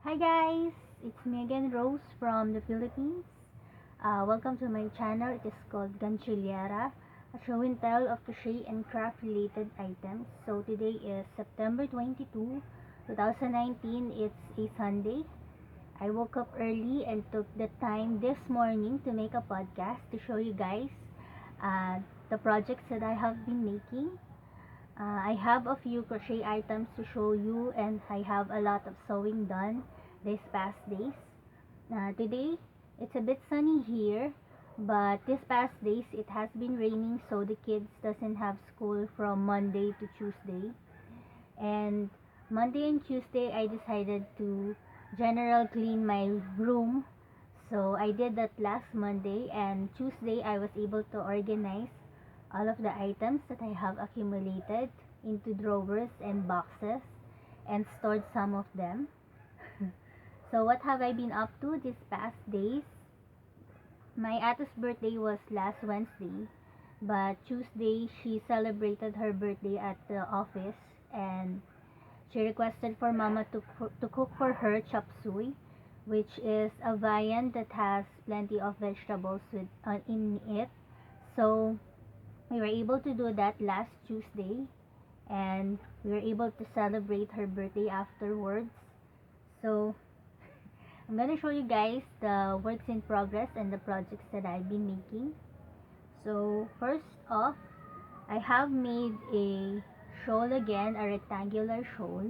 Hi guys, it's me again, Rose from the Philippines. Welcome to my channel. It is called Gantsilyera, a show and tell of crochet and craft related items. So today is September 22, 2019. It's a Sunday. I woke up early and took the time this morning to make a podcast to show you guys uh, the projects that I have been making. I have a few crochet items to show you, and I have a lot of sewing done these past days. Today, it's a bit sunny here, but this past days it has been raining, so the kids doesn't have school from Monday to Tuesday. And Monday and Tuesday, I decided to general clean my room. So I did that last Monday, and Tuesday I was able to organize all of the items that I have accumulated into drawers and boxes and stored some of them. So what have I been up to these past days? My Ata's birthday was last Wednesday, but Tuesday she celebrated her birthday at the office, and she requested for Mama to cook for her chop suey, which is a viand that has plenty of vegetables in it. So we were able to do that last Tuesday, and we were able to celebrate her birthday afterwards. So I'm gonna show you guys the works in progress and the projects that I've been making. So first off, I have made a shawl again, a rectangular shawl.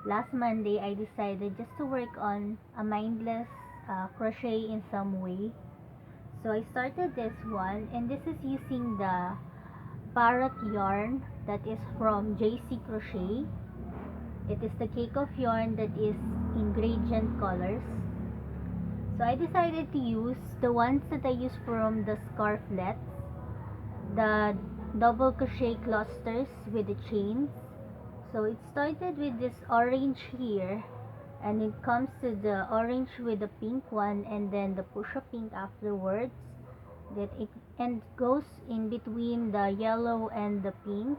Last Monday, I decided just to work on a mindless crochet in some way. So I started this one, and this is using the parrot yarn that is from JC Crochet. It is the cake of yarn that is in gradient colors. So I decided to use the ones that I use from the scarflets, the double crochet clusters with the chains. So it started with this orange here, and it comes to the orange with the pink one, and then the push-up pink afterwards. That it and goes in between the yellow and the pink,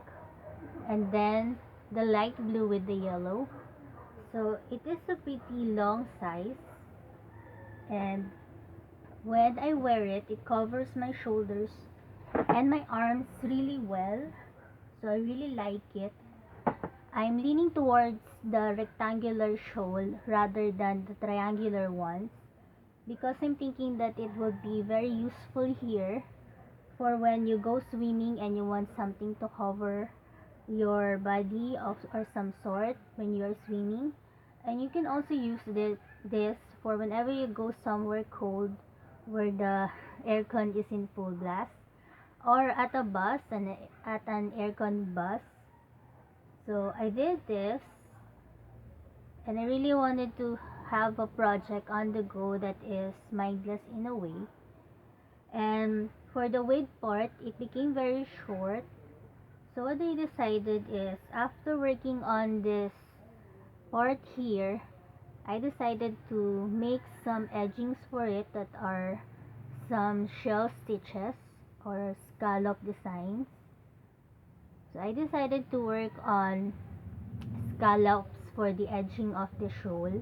and then the light blue with the yellow. So it is a pretty long size, and when I wear it, it covers my shoulders and my arms really well. So I really like it. I'm leaning towards the rectangular shawl rather than the triangular ones, because I'm thinking that it would be very useful here for when you go swimming and you want something to cover your body or some sort when you're swimming. And you can also use this for whenever you go somewhere cold where the aircon is in full blast, or at a bus and at an aircon bus. So I did this, and I really wanted to have a project on the go that is mindless in a way. And for the weight part, it became very short. So what I decided is, after working on this part here, I decided to make some edgings for it that are some shell stitches or scallop designs. So I decided to work on scallops for the edging of the shawl.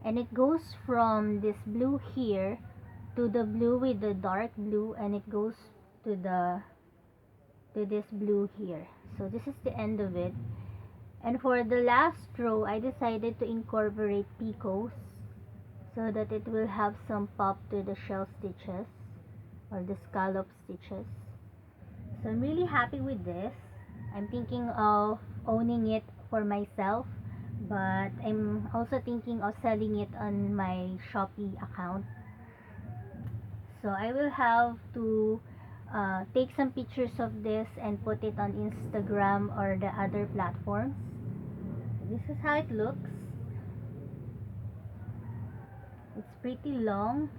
And it goes from this blue here to the blue with the dark blue, and it goes to this blue here. So this is the end of it. And for the last row, I decided to incorporate picots so that it will have some pop to the shell stitches or the scallop stitches. So I'm really happy with this. I'm thinking of owning it for myself, but I'm also thinking of selling it on my Shopee account. So I will have to take some pictures of this and put it on Instagram or the other platforms. This is how it looks. It's pretty long,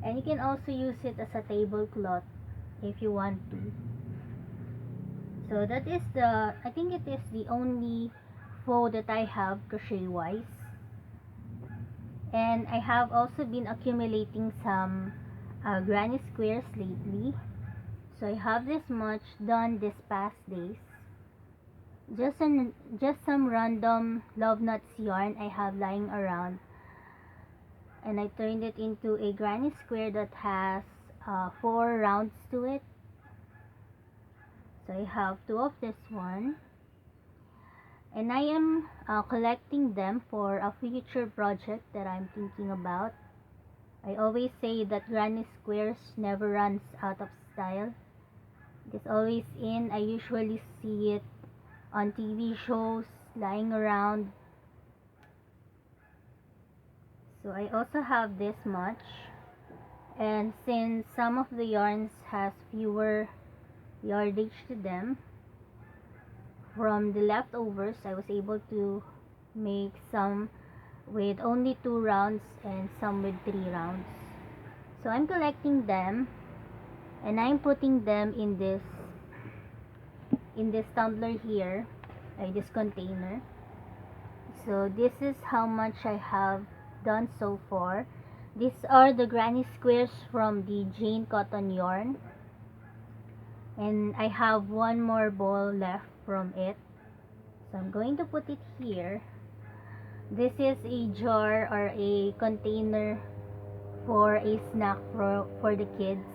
and you can also use it as a tablecloth if you want to. So that is I think it is the only faux that I have crochet wise. And I have also been accumulating some granny squares lately. So I have this much done this past days. just some random love nuts yarn I have lying around, and I turned it into a granny square that has 4 rounds to it. So I have 2 of this one, and I am collecting them for a future project that I'm thinking about. I always say that granny squares never runs out of style. It is always in. I usually see it on TV shows lying around. So I also have this much, and since some of the yarns has fewer yardage to them, from the leftovers I was able to make some with only 2 rounds and some with 3 rounds. So I'm collecting them, and I'm putting them in this tumbler here, this container. So this is how much I have done so far. These are the granny squares from the Jane cotton yarn, and I have one more ball left from it, so I'm going to put it here. This is a jar or a container for a snack for the kids,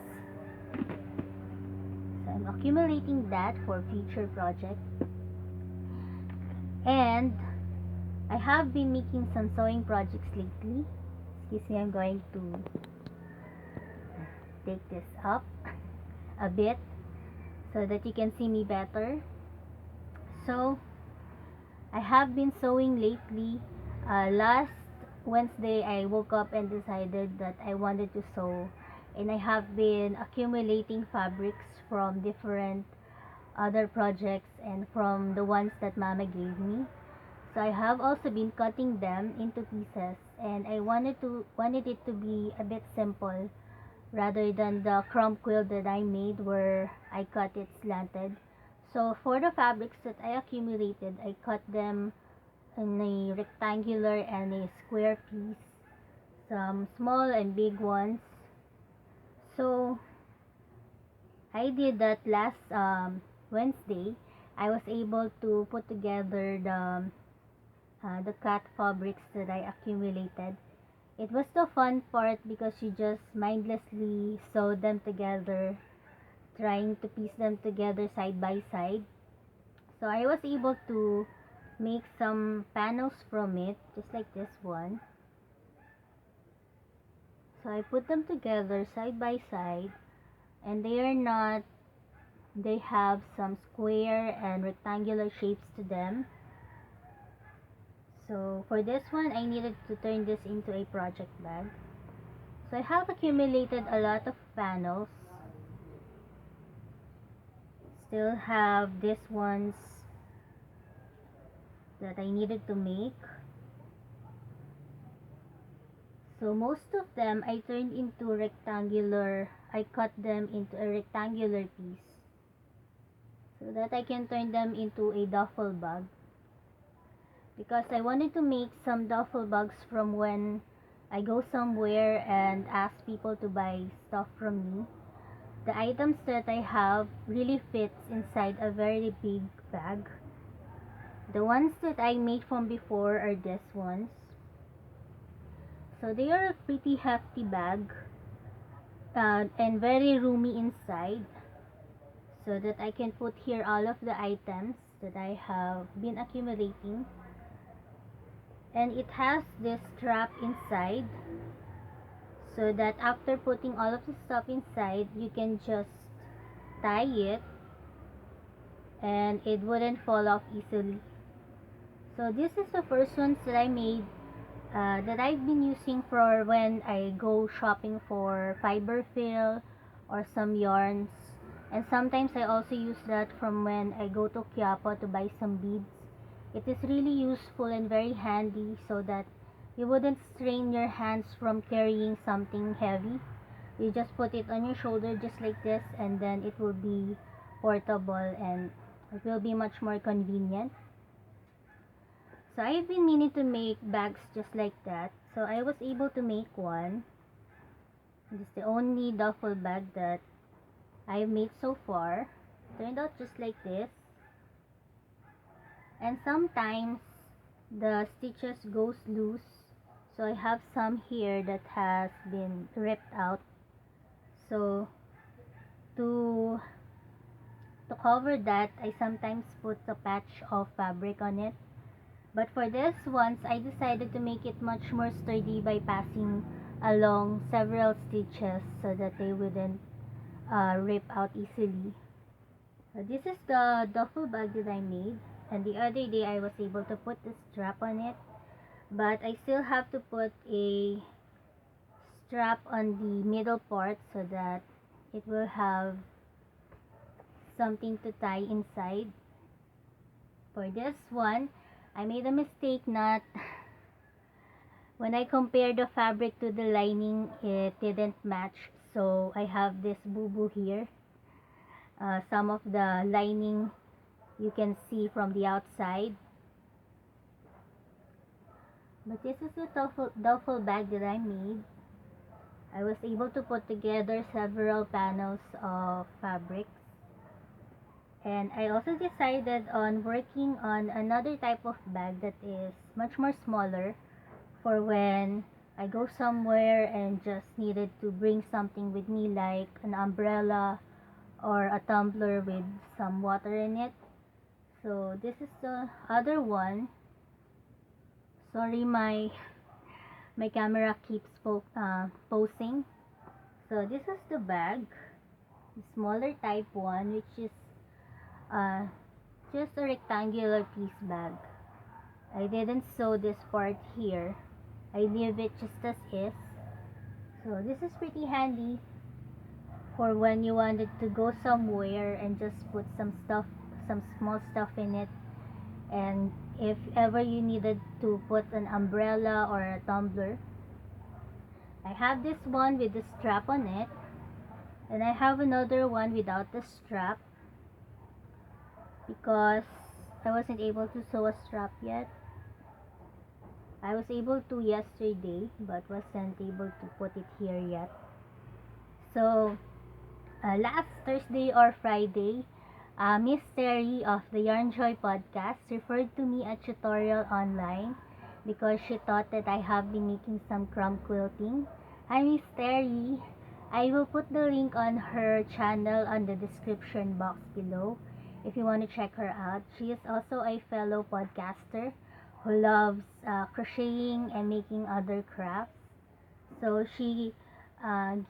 so I'm accumulating that for future project. And I have been making some sewing projects lately. Excuse me, I'm going to take this up a bit so that you can see me better. So I have been sewing lately. Last Wednesday I woke up and decided that I wanted to sew, and I have been accumulating fabrics from different other projects and from the ones that Mama gave me. So I have also been cutting them into pieces, and I wanted it to be a bit simple rather than the crumb quilt that I made where I cut it slanted. So for the fabrics that I accumulated, I cut them in a rectangular and a square piece, some small and big ones. So I did that last Wednesday. I was able to put together the cut fabrics that I accumulated. It was the fun part because you just mindlessly sew them together, trying to piece them together side by side. So I was able to make some panels from it, just like this one. So I put them together side by side, and they have some square and rectangular shapes to them. So for this one, I needed to turn this into a project bag. So I have accumulated a lot of panels. Still have these ones that I needed to make. So most of them I turned into rectangular. I cut them into a rectangular piece so that I can turn them into a duffel bag, because I wanted to make some duffel bags from when I go somewhere and ask people to buy stuff from me. The items that I have really fits inside a very big bag. The ones that I made from before are these ones. So they are a pretty hefty bag and very roomy inside, so that I can put here all of the items that I have been accumulating. And it has this strap inside, so that after putting all of the stuff inside, you can just tie it and it wouldn't fall off easily. So this is the first ones that I made, that I've been using for when I go shopping for fiber fill or some yarns, and sometimes I also use that from when I go to Quiapo to buy some beads. It is really useful and very handy, so that you wouldn't strain your hands from carrying something heavy. You just put it on your shoulder just like this, and then it will be portable and it will be much more convenient. So I've been meaning to make bags just like that, so I was able to make one. This is the only duffel bag that I've made so far. Turned out just like this. and sometimes the stitches goes loose, so I have some here that has been ripped out. So to cover that, I sometimes put a patch of fabric on it. But for this ones, I decided to make it much more sturdy by passing along several stitches so that they wouldn't rip out easily. This is the duffel bag that I made, and the other day I was able to put the strap on it, but I still have to put a strap on the middle part so that it will have something to tie inside. For this one, I made a mistake not when I compared the fabric to the lining, it didn't match, so I have this boo-boo here. Some of the lining you can see from the outside, but this is the duffel bag that I made. I was able to put together several panels of fabrics, and I also decided on working on another type of bag that is much more smaller for when I go somewhere and just needed to bring something with me, like an umbrella or a tumbler with some water in it. So this is the other one. Sorry, my camera keeps posing. So this is the bag, the smaller type one, which is uh, just a rectangular piece bag. I didn't sew this part here. I leave it just as is. So this is pretty handy for when you wanted to go somewhere and just put some stuff, some small stuff in it. And if ever you needed to put an umbrella or a tumbler, I have this one with the strap on it, and I have another one without the strap because I wasn't able to sew a strap yet. I was able to yesterday, but wasn't able to put it here yet. So last Thursday or Friday, Miss Terri of the Yarnjoy podcast referred to me a tutorial online because she thought that I have been making some crumb quilting. Hi, Miss Terri. I will put the link on her channel on the description box below if you want to check her out. She is also a fellow podcaster who loves crocheting and making other crafts. So she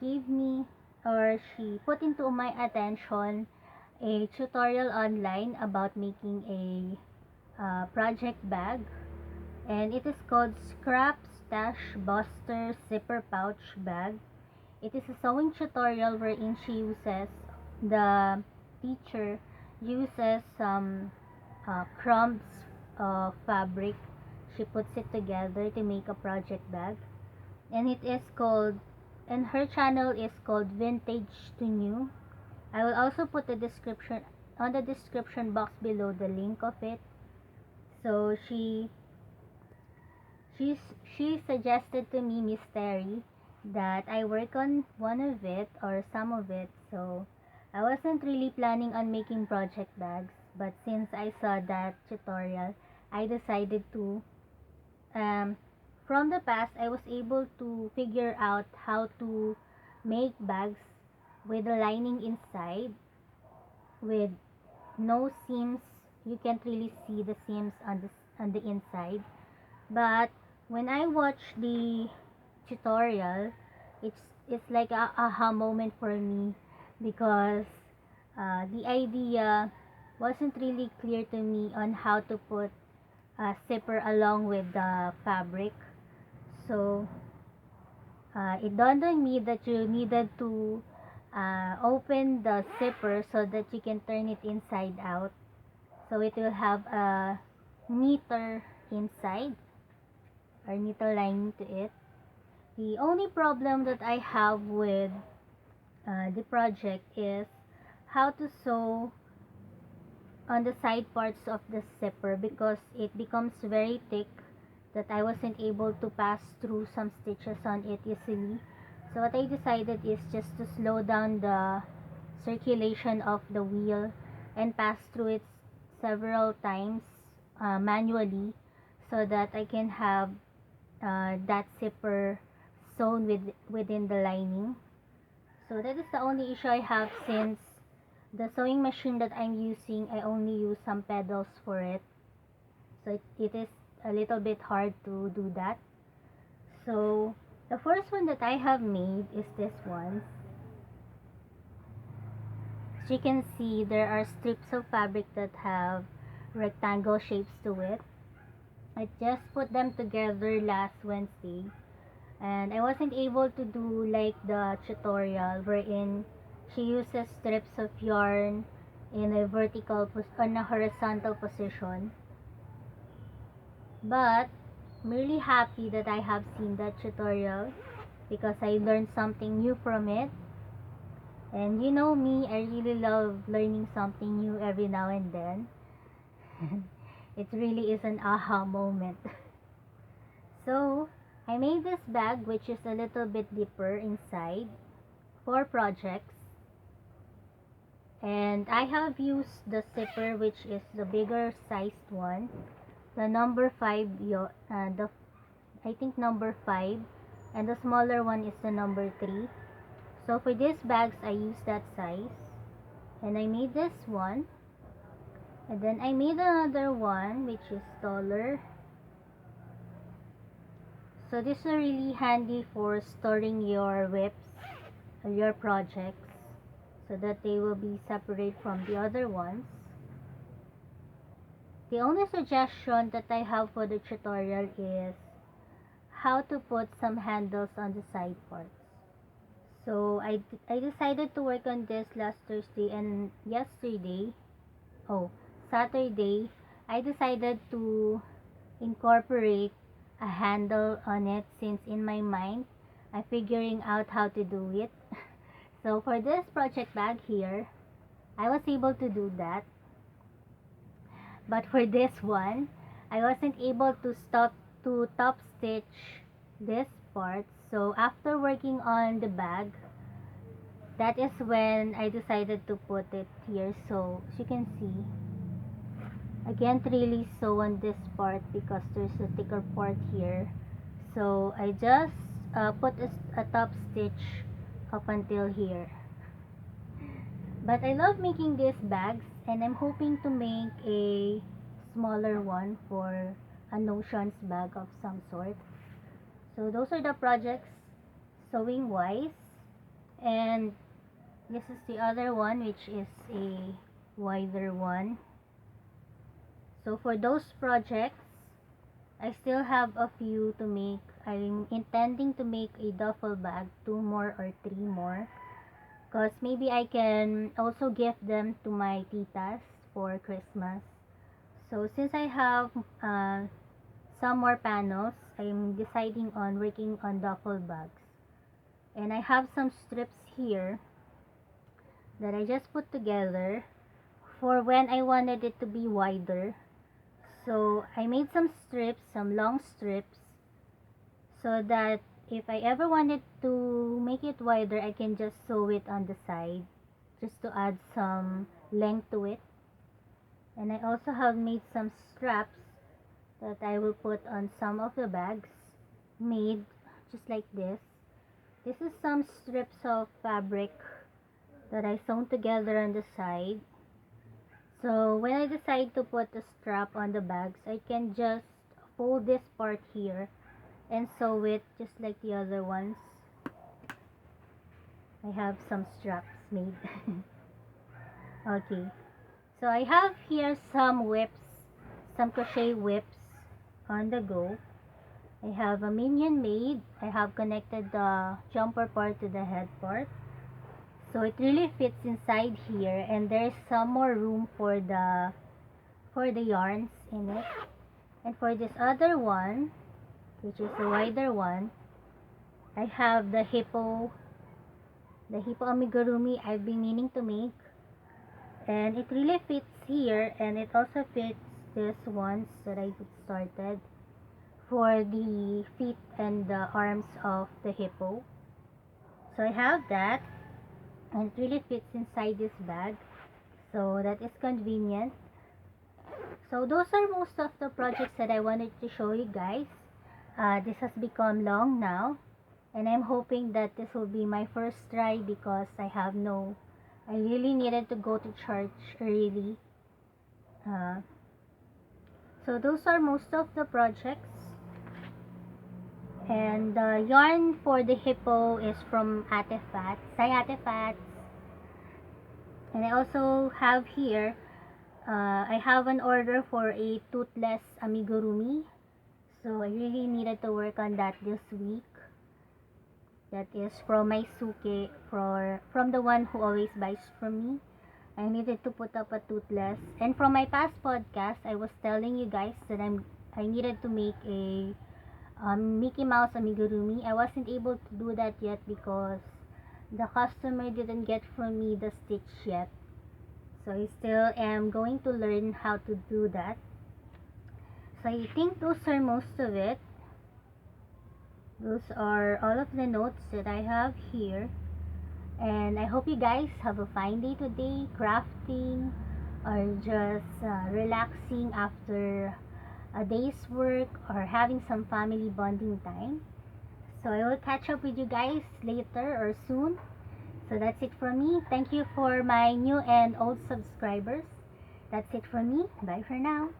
gave me, or she put into my attention, a tutorial online about making a project bag, and it is called Scrap Stash Buster Zipper Pouch Bag. It is a sewing tutorial wherein the teacher uses some crumbs of fabric. She puts it together to make a project bag, and it is called, and her channel is called Vintage to New. I will also put the description on the description box below, the link of it. So she suggested to me, Miss Terri, that I work on one of it or some of it. So I wasn't really planning on making project bags, but since I saw that tutorial, I decided to. From the past, I was able to figure out how to make bags with the lining inside, with no seams. You can't really see the seams on the inside. But when I watch the tutorial, it's like a aha moment for me because the idea wasn't really clear to me on how to put a zipper along with the fabric. So it dawned on me that you needed to open the zipper so that you can turn it inside out, so it will have a neater inside or neater lining to it. The only problem that I have with the project is how to sew on the side parts of the zipper because it becomes very thick that I wasn't able to pass through some stitches on it easily. So what I decided is just to slow down the circulation of the wheel and pass through it several times manually so that I can have that zipper sewn within the lining. So that is the only issue I have, since the sewing machine that I'm using, I only use some pedals for it. So it is a little bit hard to do that. So the first one that I have made is this one. As you can see, there are strips of fabric that have rectangle shapes to it. I just put them together last Wednesday, and I wasn't able to do like the tutorial wherein she uses strips of yarn in a on a horizontal position. But I'm really happy that I have seen that tutorial because I learned something new from it. And you know me, I really love learning something new every now and then. It really is an aha moment. So, I made this bag, which is a little bit deeper inside, for projects. And I have used the zipper, which is the bigger sized one, the number 5, I think number 5, and the smaller one is the number 3. So for these bags, I use that size, and I made this one, and then I made another one which is taller. So this is really handy for storing your whips or your projects so that they will be separate from the other ones. The only suggestion that I have for the tutorial is how to put some handles on the side parts. So I decided to work on this last Thursday, and Saturday, I decided to incorporate a handle on it, since in my mind, I'm figuring out how to do it. So for this project bag here, I was able to do that. But for this one, I wasn't able to top stitch this part. So after working on the bag, that is when I decided to put it here. So as you can see, I can't really sew on this part because there's a thicker part here. So I just put a top stitch up until here. But I love making these bags, and I'm hoping to make a smaller one for a notions bag of some sort. So those are the projects sewing wise, and this is the other one, which is a wider one. So for those projects, I still have a few to make. I'm intending to make a duffel bag, 2 more or 3 more, because maybe I can also give them to my titas for Christmas. So since I have some more panels, I'm deciding on working on duffel bags. And I have some strips here that I just put together for when I wanted it to be wider. So I made some strips, some long strips, so that if I ever wanted to make it wider, I can just sew it on the side just to add some length to it. And I also have made some straps that I will put on some of the bags, made just like this. This is some strips of fabric that I sewn together on the side. So when I decide to put the strap on the bags, I can just fold this part here and sew it just like the other ones. I have some straps made. Okay, so I have here some whips, some crochet whips on the go. I have a minion made. I have connected the jumper part to the head part, so it really fits inside here, and there's some more room for the yarns in it. And for this other one, which is a wider one, I have the hippo amigurumi I've been meaning to make, and it really fits here, and it also fits this ones that I started for the feet and the arms of the hippo. So I have that, and it really fits inside this bag, so that is convenient. So those are most of the projects that I wanted to show you guys. This has become long now, and I'm hoping that this will be my first try because I really needed to go to church early. Uh, so those are most of the projects. And the yarn for the hippo is from Ate Fats. Hi Ate Fats. And I also have here, I have an order for a toothless amigurumi. So I really needed to work on that this week. That is from my suke, from the one who always buys from me. I needed to put up a toothless. And from my past podcast, I was telling you guys that I needed to make a Mickey Mouse amigurumi. I wasn't able to do that yet because the customer didn't get from me the stitch yet. So I still am going to learn how to do that. So I think those are most of it. Those are all of the notes that I have here. And I hope you guys have a fine day today, crafting or just relaxing after a day's work or having some family bonding time. So I will catch up with you guys later or soon. So that's it from me. Thank you for my new and old subscribers. That's it from me. Bye for now.